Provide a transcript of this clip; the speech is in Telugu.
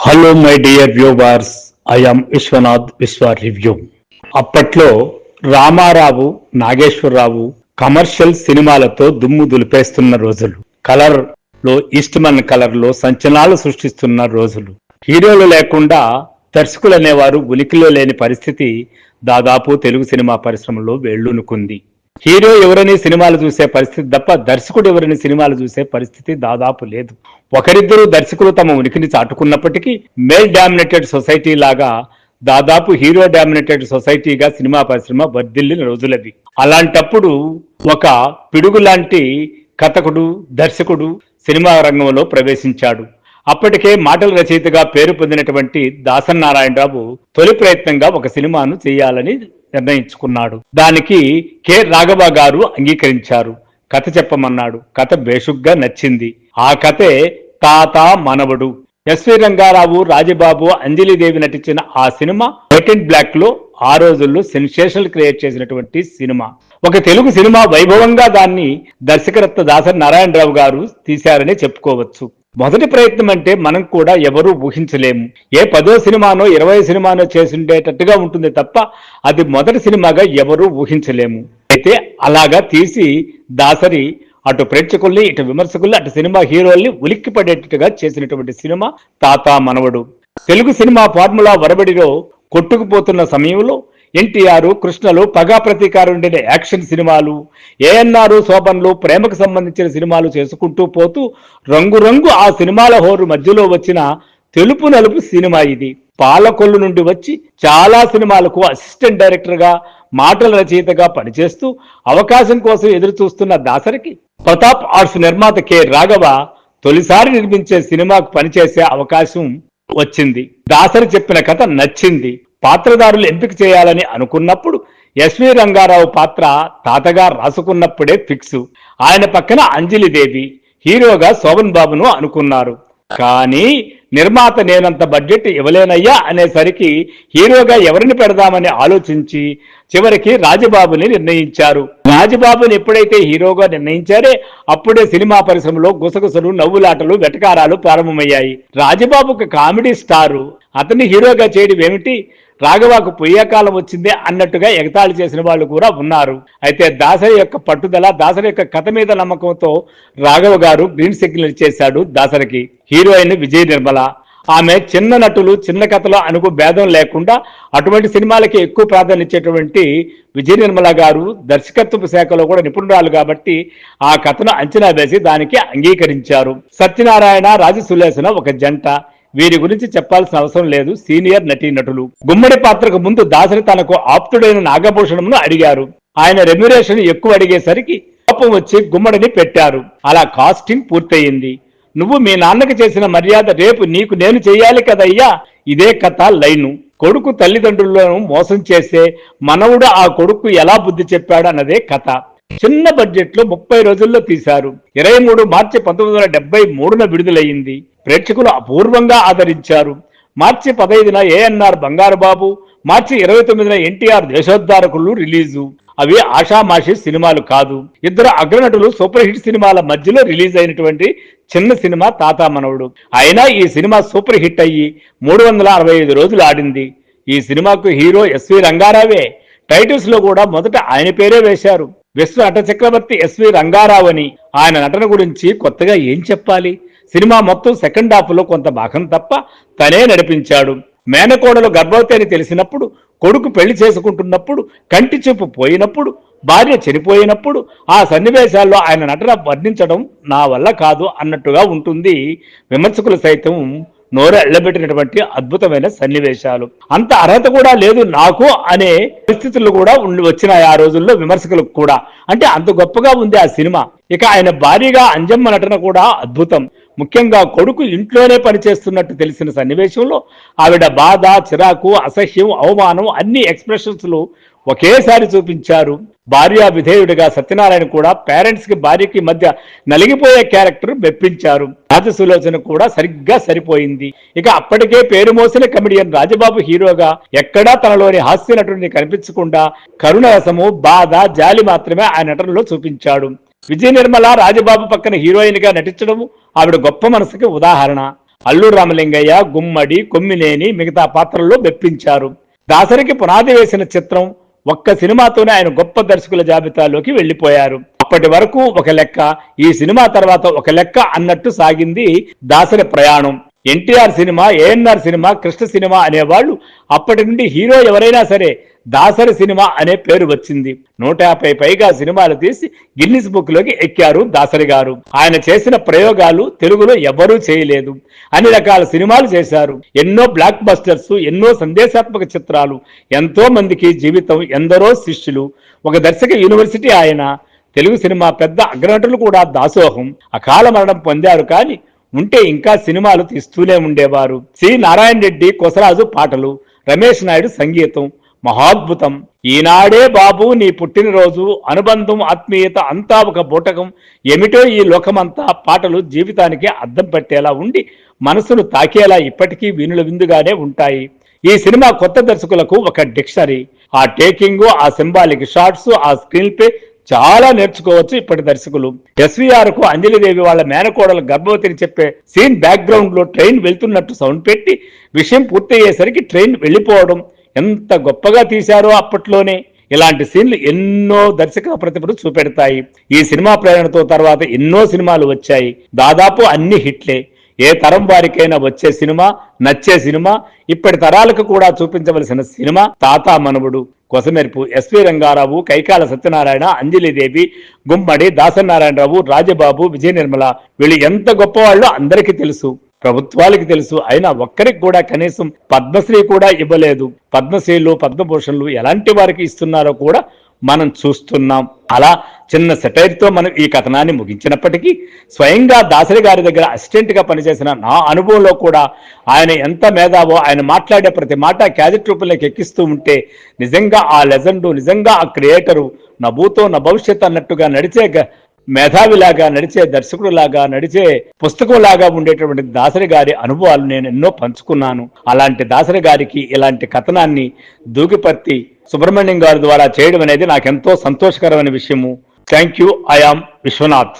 Hello my dear viewers, I am Vishwanath Vishwa review. అప్పట్లో రామారావు, నాగేశ్వరరావు కమర్షియల్ సినిమాలతో దుమ్ము దులిపేస్తున్న రోజులు. కలర్ లో ఈస్ట్మన్ కలర్ లో సంచలనాలు సృష్టిస్తున్న రోజులు. హీరోలు లేకుండా దర్శకులు అనేవారు ఉనికిలో లేని పరిస్థితి దాదాపు తెలుగు సినిమా పరిశ్రమలో వేళ్లూనుకుంది. హీరో ఎవరని సినిమాలు చూసే పరిస్థితి తప్ప దర్శకుడు ఎవరని సినిమాలు చూసే పరిస్థితి దాదాపు లేదు. ఒకరిద్దరు దర్శకులు తమ ఉనికిని చాటుకున్నప్పటికీ మేల్ డామినేటెడ్ సొసైటీ లాగా దాదాపు హీరో డామినేటెడ్ సొసైటీగా సినిమా పరిశ్రమ వర్ధిల్లిన రోజులవి. అలాంటప్పుడు ఒక పిడుగు లాంటి కథకుడు, దర్శకుడు సినిమా రంగంలో ప్రవేశించాడు. అప్పటికే మాటల రచయితగా పేరు పొందినటువంటి దాసరి నారాయణరావు తొలి ప్రయత్నంగా ఒక సినిమాను చేయాలని నిర్ణయించుకున్నాడు. దానికి కె రాఘవ గారు అంగీకరించారు. కథ చెప్పమన్నాడు. కథ బేషుగ్గా నచ్చింది. ఆ కథే తాత మనవడు. ఎస్వి రంగారావు, రాజబాబు, అంజలిదేవి నటించిన ఆ సినిమా వైట్ అండ్ బ్లాక్ లో ఆ రోజుల్లో సెన్సేషనల్ క్రియేట్ చేసినటువంటి సినిమా. ఒక తెలుగు సినిమా వైభవంగా దాన్ని దర్శకరత్న దాసరి నారాయణరావు గారు తీశారని చెప్పుకోవచ్చు. మొదటి ప్రయత్నం అంటే మనం కూడా ఎవరూ ఊహించలేము. ఏ 10వ సినిమానో 20వ సినిమానో చేసుండేటట్టుగా ఉంటుంది తప్ప అది మొదటి సినిమాగా ఎవరూ ఊహించలేము. అయితే అలాగా తీసి దాసరి అటు ప్రేక్షకుల్ని, ఇటు విమర్శకుల్ని, అటు సినిమా హీరోల్ని ఉలిక్కి పడేటట్టుగా చేసినటువంటి సినిమా తాత మనవడు. తెలుగు సినిమా ఫార్ములా వరబడిలో కొట్టుకుపోతున్న సమయంలో ఎన్టీఆర్, కృష్ణలు, పగా ప్రతీకారం ఉండే యాక్షన్ సినిమాలు, ఏఎన్ఆర్, శోభన్లు ప్రేమకు సంబంధించిన సినిమాలు చేసుకుంటూ పోతూ రంగురంగు ఆ సినిమాల హోరు మధ్యలో వచ్చిన తెలుపు నలుపు సినిమా ఇది. పాలకొల్లు నుండి వచ్చి చాలా సినిమాలకు అసిస్టెంట్ డైరెక్టర్ గా, మాటల రచయితగా పనిచేస్తూ అవకాశం కోసం ఎదురు చూస్తున్న దాసరికి ప్రతాప్ ఆర్ట్స్ నిర్మాత కె రాఘవ తొలిసారి నిర్మించే సినిమాకు పనిచేసే అవకాశం వచ్చింది. దాసరి చెప్పిన కథ నచ్చింది. పాత్రదారులు ఎంపిక చేయాలని అనుకున్నప్పుడు ఎస్వి రంగారావు పాత్ర తాతగా రాసుకున్నప్పుడే ఫిక్స్. ఆయన పక్కన అంజలిదేవి, హీరోగా శోభన్ బాబును అనుకున్నారు. కానీ నిర్మాత నేనంత బడ్జెట్ ఇవ్వలేనయ్యా అనేసరికి హీరోగా ఎవరిని పెడదామని ఆలోచించి చివరికి రాజబాబుని నిర్ణయించారు. రాజబాబుని ఎప్పుడైతే హీరోగా నిర్ణయించారే అప్పుడే సినిమా పరిశ్రమలో గుసగుసలు, నవ్వులాటలు, వెటకారాలు ప్రారంభమయ్యాయి. రాజబాబుకు కామెడీ స్టారు, అతన్ని హీరోగా చేయడం ఏమిటి, రాఘవకు పొయ్యేకాలం వచ్చిందే అన్నట్టుగా ఎగతాళి చేసిన వాళ్ళు కూడా ఉన్నారు. అయితే దాసరి యొక్క పట్టుదల, దాసరి యొక్క కథ మీద నమ్మకంతో రాఘవ గారు గ్రీన్ సిగ్నల్ చేశాడు దాసరికి. హీరోయిన్ విజయ నిర్మల. ఆమె చిన్న నటులు, చిన్న కథలో అనుకు భేదం లేకుండా అటువంటి సినిమాలకి ఎక్కువ ప్రాధాన్యత ఇచ్చేటువంటి విజయ నిర్మల గారు దర్శకత్వపు శాఖలో కూడా నిపుణురాలు కాబట్టి ఆ కథను అంచనా వేసి దానికి అంగీకరించారు. సత్యనారాయణ, రాజసులేసన ఒక జంట. వీరి గురించి చెప్పాల్సిన అవసరం లేదు, సీనియర్ నటీనటులు. గుమ్మడి పాత్రకు ముందు దాసరి తనకు ఆప్తుడైన నాగభూషణంను అడిగారు. ఆయన రెమ్యురేషన్ ఎక్కువ అడిగేసరికి కోపం వచ్చి గుమ్మడిని పెట్టారు. అలా కాస్టింగ్ పూర్తయింది. నువ్వు మీ నాన్నకి చేసిన మర్యాద రేపు నీకు నేను చెయ్యాలి కదయ్యా. ఇదే కథ లైను. కొడుకు తల్లిదండ్రులను మోసం చేస్తే మనవుడు ఆ కొడుకు ఎలా బుద్ధి చెప్పాడు అన్నదే కథ. చిన్న బడ్జెట్ లో 30 రోజుల్లో తీశారు. 23 మార్చి 1973న విడుదలయ్యింది. ప్రేక్షకులు అపూర్వంగా ఆదరించారు. మార్చి 15న ఏఎన్ఆర్ బంగారుబాబు, మార్చి 29న ఎన్టీఆర్ దేశోద్ధారకులు రిలీజు. అవి ఆషామాషి సినిమాలు కాదు. ఇద్దరు అగ్రనటులు సూపర్ హిట్ సినిమాల మధ్యలో రిలీజ్ అయినటువంటి చిన్న సినిమా తాత మనవడు. అయినా ఈ సినిమా సూపర్ హిట్ అయ్యి 365 రోజులు ఆడింది. ఈ సినిమాకు హీరో ఎస్వి రంగారావే. టైటిల్స్ లో కూడా మొదట ఆయన పేరే వేశారు. విశ్వ నట చక్రవర్తి ఎస్వి రంగారావు అని. ఆయన నటన గురించి కొత్తగా ఏం చెప్పాలి. సినిమా మొత్తం సెకండ్ హాఫ్ లో కొంత భాగం తప్ప తనే నడిపించాడు. మేనకోడలు గర్భవతి అని తెలిసినప్పుడు, కొడుకు పెళ్లి చేసుకుంటున్నప్పుడు, కంటి చూపు పోయినప్పుడు, భార్య చనిపోయినప్పుడు ఆ సన్నివేశాల్లో ఆయన నటన వర్ణించడం నా వల్ల కాదు అన్నట్టుగా ఉంటుంది. విమర్శకులు సైతం నోరు ఎళ్లబెట్టినటువంటి అద్భుతమైన సన్నివేశాలు. అంత అర్హత కూడా లేదు నాకు అనే పరిస్థితులు కూడా వచ్చినాయి ఆ రోజుల్లో విమర్శకులకు కూడా. అంటే అంత గొప్పగా ఉంది ఆ సినిమా. ఇక ఆయన భార్యగా అంజమ్మ నటన కూడా అద్భుతం. ముఖ్యంగా కొడుకు ఇంట్లోనే పనిచేస్తున్నట్టు తెలిసిన సన్నివేశంలో ఆవిడ బాధ, చిరాకు, అసహ్యం, అవమానం అన్ని ఎక్స్ప్రెషన్స్ లో ఒకేసారి చూపించారు. భార్య విధేయుడిగా సత్యనారాయణ కూడా పేరెంట్స్ కి, భార్యకి మధ్య నలిగిపోయే క్యారెక్టర్ మెప్పించారు. రాజసులోచన కూడా సరిగ్గా సరిపోయింది. ఇక అప్పటికే పేరు మోసిన కమెడియన్ రాజబాబు హీరోగా ఎక్కడా తనలోని హాస్య నటుడిని కనిపించకుండా కరుణరసము, బాధ, జాలి మాత్రమే ఆ నటనలో చూపించాడు. విజయ నిర్మల రాజబాబు పక్కన హీరోయిన్ గా నటించడము ఆవిడ గొప్ప మనసుకి ఉదాహరణ. అల్లు రామలింగయ్య, గుమ్మడి, కొమ్మినేని మిగతా పాత్రల్లో మెప్పించారు. దాసరికి పునాది వేసిన చిత్రం ఒక్క సినిమాతోనే ఆయన గొప్ప దర్శకుల జాబితాలోకి వెళ్లిపోయారు. అప్పటి వరకు ఒక లెక్క, ఈ సినిమా తర్వాత ఒక లెక్క అన్నట్టు సాగింది దాసరి ప్రయాణం. NTR cinema, ANR cinema, Krishna cinema అనేవాళ్ళు అప్పటి నుండి హీరో ఎవరైనా సరే దాసరి సినిమా అనే పేరు వచ్చింది. 150 పైగా సినిమాలు తీసి గిన్నిస్ బుక్ లోకి ఎక్కారు దాసరి గారు. ఆయన చేసిన ప్రయోగాలు తెలుగులో ఎవరూ చేయలేదు. అన్ని రకాల సినిమాలు చేశారు. ఎన్నో బ్లాక్ బస్టర్స్, ఎన్నో సందేశాత్మక చిత్రాలు, ఎంతో మందికి జీవితం, ఎందరో శిష్యులు, ఒక దర్శక యూనివర్సిటీ ఆయన. తెలుగు సినిమా పెద్ద అగ్రనటులు కూడా దాసోహం. అకాల మరణం పొందారు. కానీ ఉంటే ఇంకా సినిమాలు తీస్తూనే ఉండేవారు. సి నారాయణ రెడ్డి కొసరాజు పాటలు, రమేష్ నాయుడు సంగీతం మహాద్భుతం. ఈనాడే బాబు నీ పుట్టినరోజు, అనుబంధం, ఆత్మీయత అంతా ఒక బూటకం, ఏమిటో ఈ లోకమంతా పాటలు జీవితానికి అద్దం పట్టేలా ఉండి మనసును తాకేలా ఇప్పటికీ వీణుల విందుగానే ఉంటాయి. ఈ సినిమా కొత్త దర్శకులకు ఒక డిక్షనరీ. ఆ టేకింగ్, ఆ సింబాలిక్ షాట్స్, ఆ స్క్రీన్ ప్లే చాలా నేర్చుకోవచ్చు ఇప్పటి దర్శకులు. ఎస్వీఆర్ కు అంజలిదేవి వాళ్ళ మేనకోడలు గర్భవతిని చెప్పే సీన్ బ్యాక్గ్రౌండ్ లో ట్రైన్ వెళ్తున్నట్టు సౌండ్ పెట్టి విషయం పూర్తయ్యేసరికి ట్రైన్ వెళ్ళిపోవడం ఎంత గొప్పగా తీశారో అప్పట్లోనే. ఇలాంటి సీన్లు ఎన్నో దర్శక ప్రతిభను చూపెడతాయి. ఈ సినిమా ప్రేరణతో తర్వాత ఎన్నో సినిమాలు వచ్చాయి. దాదాపు అన్ని హిట్లే. ఏ తరం వారికైనా వచ్చే సినిమా, నచ్చే సినిమా, ఇప్పటి తరాలకు కూడా చూపించవలసిన సినిమా తాతా మనవుడు, కొసమెరుపు, ఎస్వి రంగారావు, కైకాల సత్యనారాయణ, అంజలిదేవి, గుమ్మడి, దాసనారాయణరావు, రాజబాబు, విజయ నిర్మల, వీళ్ళు ఎంత గొప్పవాళ్ళో అందరికీ తెలుసు, ప్రభుత్వాలకి తెలుసు. అయినా ఒక్కరికి కూడా కనీసం పద్మశ్రీ కూడా ఇవ్వలేదు. పద్మశ్రీలు, పద్మభూషణలు ఎలాంటి వారికి ఇస్తున్నారో కూడా మనం చూస్తున్నాం. అలా చిన్న సెటైర్తో మనం ఈ కథనాన్ని ముగించినప్పటికీ స్వయంగా దాసరి గారి దగ్గర అసిస్టెంట్ గా పనిచేసిన నా అనుభవంలో కూడా ఆయన ఎంత మేధావో, ఆయన మాట్లాడే ప్రతి మాట క్యాజెట్ రూపంలోకి ఎక్కిస్తూ ఉంటే నిజంగా ఆ లెజెండు, నిజంగా ఆ క్రియేటరు నా భూతో నా భవిష్యత్ అన్నట్టుగా నడిచే మేధావిలాగా, నడిచే దర్శకుడులాగా, నడిచే పుస్తకంలాగా ఉండేటువంటి దాసరి గారి అనుభవాలు నేను ఎన్నో పంచుకున్నాను. అలాంటి దాసరి గారికి ఇలాంటి కథనాన్ని దూగిపర్తి సుబ్రహ్మణ్యం గారి ద్వారా చేయడం అనేది నాకెంతో సంతోషకరమైన విషయము. Thank you. I am Vishwanath.